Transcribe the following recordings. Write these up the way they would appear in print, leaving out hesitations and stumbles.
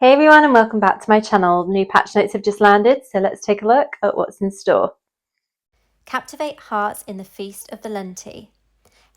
Hey everyone and welcome back to my channel. New patch notes have just landed, so let's take a look at what's in store. Captivate hearts in the Feast of Valenti.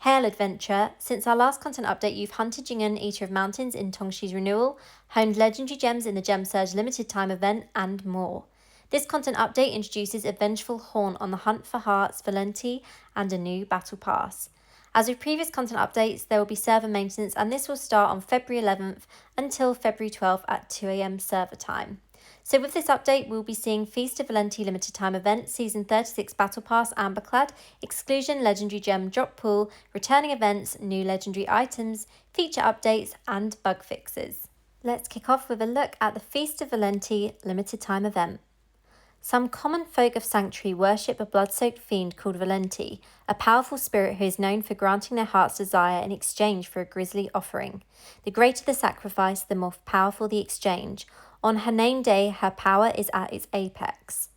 Hail Adventure! Since our last content update, you've hunted Jingen, Eater of Mountains in Tongshi's Renewal, honed legendary gems in the Gem Surge limited time event, and more. This content update introduces a vengeful Horn on the hunt for hearts, Valenti, and a new battle pass. As with previous content updates, there will be server maintenance, and this will start on February 11th until February 12th at 2 AM server time. So with this update, we'll be seeing Feast of Valenti limited time event, Season 36 Battle Pass Amberclad, Exclusion Legendary Gem Drop Pool, returning events, new legendary items, feature updates, and bug fixes. Let's kick off with a look at the Feast of Valenti limited time event. Some common folk of Sanctuary worship a blood-soaked fiend called Valenti, a powerful spirit who is known for granting their heart's desire in exchange for a grisly offering. The greater the sacrifice, the more powerful the exchange. On her name day, her power is at its apex.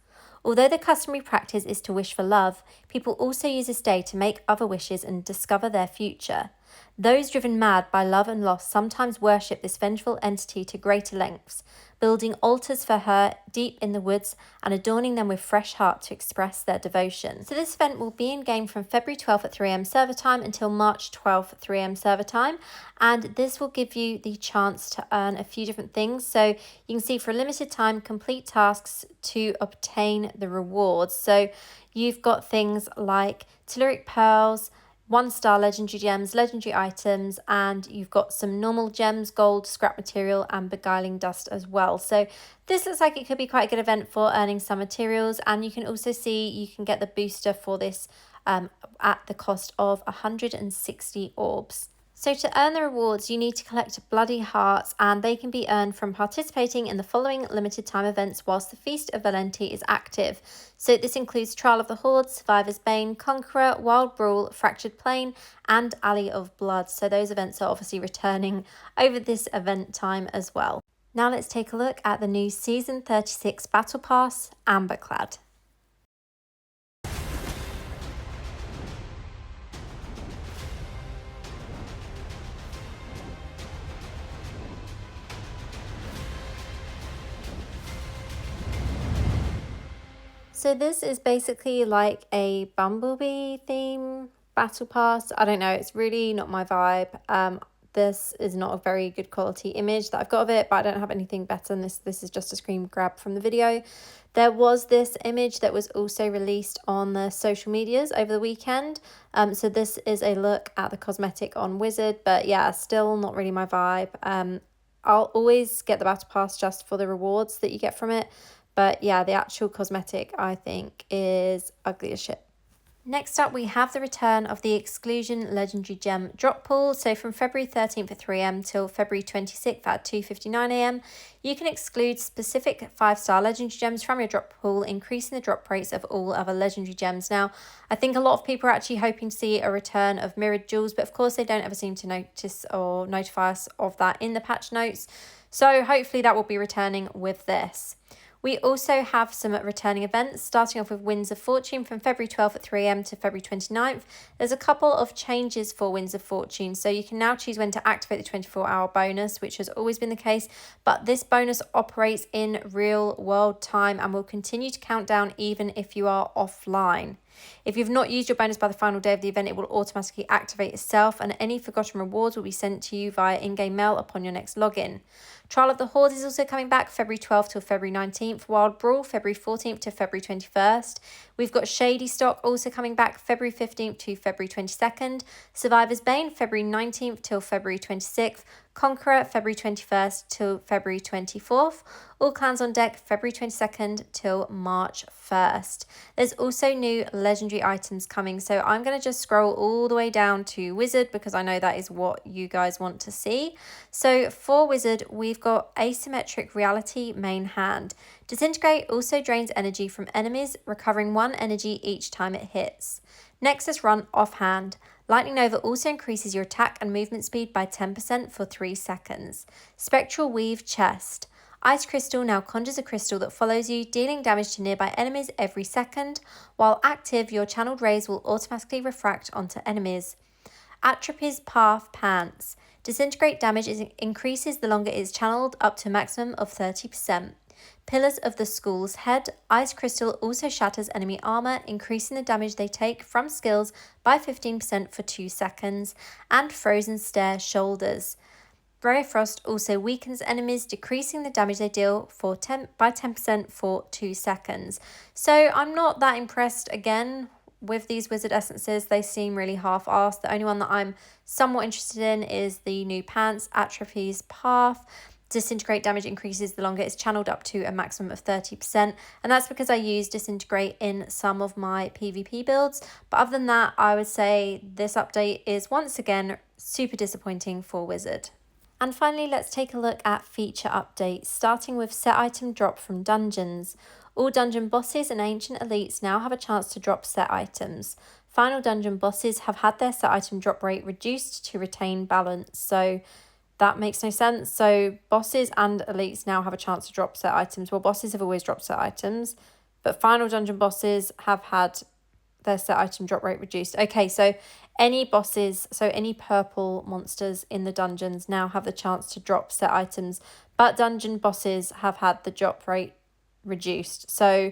Although the customary practice is to wish for love, people also use this day to make other wishes and discover their future. Those driven mad by love and loss sometimes worship this vengeful entity to greater lengths, building altars for her deep in the woods and adorning them with fresh heart to express their devotion. So this event will be in game from February 12th at 3 AM server time until March 12th at 3 AM server time, and this will give you the chance to earn a few different things. So you can see for a limited time, complete tasks to obtain the rewards. So you've got things like Telluric Pearls, 1-star legendary gems, legendary items, and you've got some normal gems, gold, scrap material, and beguiling dust as well. So this looks like it could be quite a good event for earning some materials, and you can also see you can get the booster for this at the cost of 160 orbs. So to earn the rewards, you need to collect bloody hearts, and they can be earned from participating in the following limited time events whilst the Feast of Valenti is active. So this includes Trial of the Horde, Survivor's Bane, Conqueror, Wild Brawl, Fractured Plain, and Alley of Blood. So those events are obviously returning over this event time as well. Now let's take a look at the new Season 36 Battle Pass, Amberclad. So this is basically like a Bumblebee theme battle pass. I don't know, it's really not my vibe. This is not a very good quality image that I've got of it, but I don't have anything better than this. This is just a screen grab from the video. There was this image that was also released on the social medias over the weekend. So this is a look at the cosmetic on Wizard, but yeah, still not really my vibe. I'll always get the battle pass just for the rewards that you get from it. But yeah, the actual cosmetic, I think, is ugly as shit. Next up, we have the return of the Exclusion Legendary Gem Drop Pool. So from February 13th at 3 AM till February 26th at 2:59 AM, you can exclude specific 5-star legendary gems from your drop pool, increasing the drop rates of all other legendary gems. Now, I think a lot of people are actually hoping to see a return of mirrored jewels, but of course they don't ever seem to notice or notify us of that in the patch notes. So hopefully that will be returning with this. We also have some returning events, starting off with Winds of Fortune from February 12th at 3 AM to February 29th. There's a couple of changes for Winds of Fortune, so you can now choose when to activate the 24-hour bonus, which has always been the case, but this bonus operates in real world time and will continue to count down even if you are offline. If you've not used your bonus by the final day of the event, it will automatically activate itself, and any forgotten rewards will be sent to you via in-game mail upon your next login. Trial of the Horde is also coming back February 12th till February 19th. Wild Brawl February 14th to February 21st. We've got Shady Stock also coming back February 15th to February 22nd. Survivor's Bane February 19th till February 26th. Conqueror February 21st till February 24th. All Clans on Deck February 22nd till March 1st. There's also new legendary items coming, so I'm going to just scroll all the way down to Wizard because I know that is what you guys want to see. So for Wizard, we've got Asymmetric Reality main hand. Disintegrate also drains energy from enemies, recovering 1 energy each time it hits. Nexus Run offhand. Lightning Nova also increases your attack and movement speed by 10% for 3 seconds. Spectral Weave Chest. Ice Crystal now conjures a crystal that follows you, dealing damage to nearby enemies every second. While active, your channeled rays will automatically refract onto enemies. Atropy's Path Pants. Disintegrate damage increases the longer it is channeled, up to a maximum of 30%. Pillars of the Skull's Head. Ice Crystal also shatters enemy armor, increasing the damage they take from skills by 15% for 2 seconds. And Frozen Stare Shoulders. Ray of Frost also weakens enemies, decreasing the damage they deal by 10% for 2 seconds. So I'm not that impressed again with these wizard essences. They seem really half-assed. The only one that I'm somewhat interested in is the new pants, Atrophy's Path. Disintegrate damage increases the longer it's channeled, up to a maximum of 30%, and that's because I use Disintegrate in some of my PvP builds. But other than that, I would say this update is once again super disappointing for Wizard. And finally, let's take a look at feature updates, starting with set item drop from dungeons. All dungeon bosses and ancient elites now have a chance to drop set items. Final dungeon bosses have had their set item drop rate reduced to retain balance, so that makes no sense. So bosses and elites now have a chance to drop set items. Well, bosses have always dropped set items, but final dungeon bosses have had their set item drop rate reduced. Okay, so any bosses, so any purple monsters in the dungeons now have the chance to drop set items, but dungeon bosses have had the drop rate reduced. So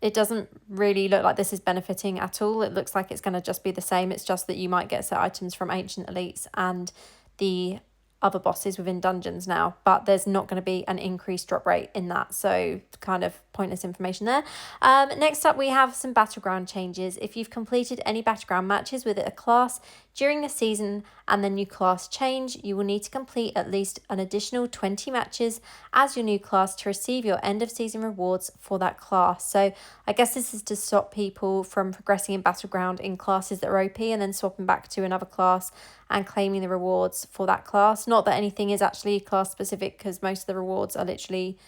it doesn't really look like this is benefiting at all. It looks like it's going to just be the same. It's just that you might get set items from ancient elites and the other bosses within dungeons now, but there's not going to be an increased drop rate in that, so kind of pointless information there. Next up, we have some battleground changes. If you've completed any battleground matches with a class during the season and the new class change, you will need to complete at least an additional 20 matches as your new class to receive your end of season rewards for that class. So I guess this is to stop people from progressing in battleground in classes that are OP and then swapping back to another class and claiming the rewards for that class. Not that anything is actually class specific, because most of the rewards are literally,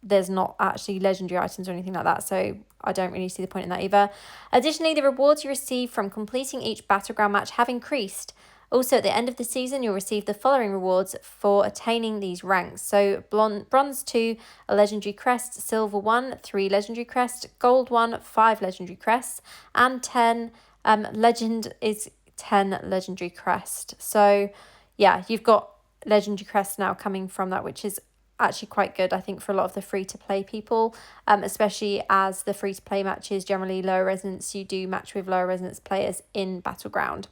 there's not actually legendary items or anything like that, so I don't really see the point in that either. Additionally, the rewards you receive from completing each battleground match have increased. Also, at the end of the season, you'll receive the following rewards for attaining these ranks. So bronze 2, a legendary crest; silver 1, 3 legendary crests; gold 1, 5 legendary crests; and 10 legend is 10 legendary crest. So yeah, you've got legendary crests now coming from that, which is actually quite good, I think, for a lot of the free-to-play people, especially as the free-to-play matches generally lower resonance. You do match with lower resonance players in Battleground.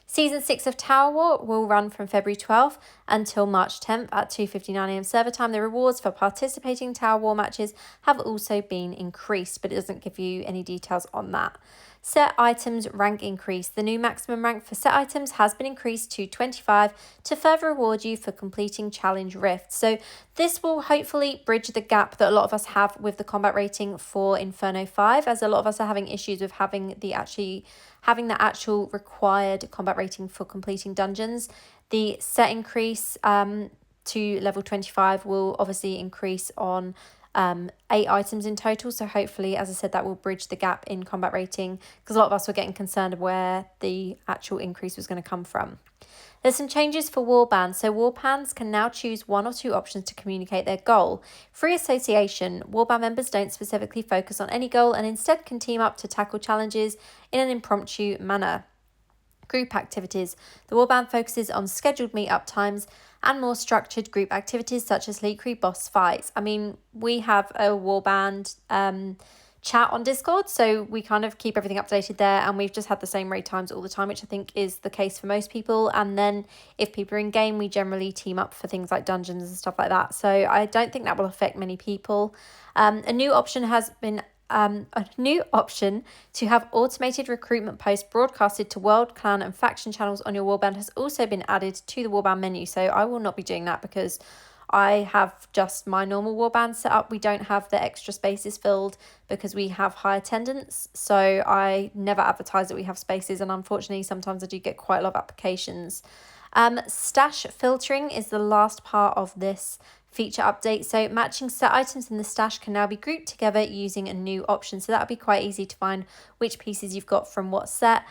Season 6 of Tower War will run from February 12th until March 10th at 2:59am server time. The rewards for participating in Tower War matches have also been increased, but it doesn't give you any details on that. Set items rank increase. The new maximum rank for set items has been increased to 25 to further reward you for completing challenge rifts. So this will hopefully bridge the gap that a lot of us have with the combat rating for Inferno 5, as a lot of us are having issues with having the actual required combat rating for completing dungeons. The set increase to level 25 will obviously increase on 8 items in total, so hopefully, as I said, that will bridge the gap in combat rating, because a lot of us were getting concerned of where the actual increase was going to come from. There's some changes for warbands. So warbands can now choose 1 or 2 options to communicate their goal. Free association. Warband members don't specifically focus on any goal and instead can team up to tackle challenges in an impromptu manner. Group activities. The warband focuses on scheduled meet-up times and more structured group activities such as Elite Crew boss fights. I mean, we have a warband chat on Discord, so we kind of keep everything updated there, and we've just had the same raid times all the time, which I think is the case for most people. And then if people are in game, we generally team up for things like dungeons and stuff like that, so I don't think that will affect many people. A new option to have automated recruitment posts broadcasted to world, clan and faction channels on your warband has also been added to the warband menu. So I will not be doing that because I have just my normal warband set up. We don't have the extra spaces filled because we have high attendance, so I never advertise that we have spaces, and unfortunately sometimes I do get quite a lot of applications. Stash filtering is the last part of this feature update. So matching set items in the stash can now be grouped together using a new option, so that'll be quite easy to find which pieces you've got from what set,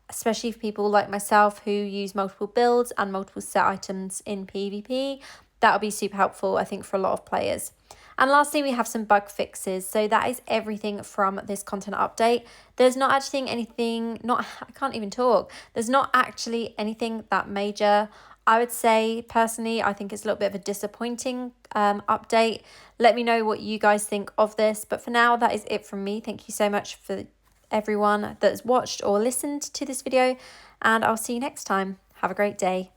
especially for people like myself who use multiple builds and multiple set items in PvP. That'll be super helpful, I think, for a lot of players. And lastly, we have some bug fixes. So that is everything from this content update. There's not actually anything, I can't even talk. There's not actually anything that major. I would say personally, I think it's a little bit of a disappointing update. Let me know what you guys think of this. But for now, that is it from me. Thank you so much for everyone that's watched or listened to this video, and I'll see you next time. Have a great day.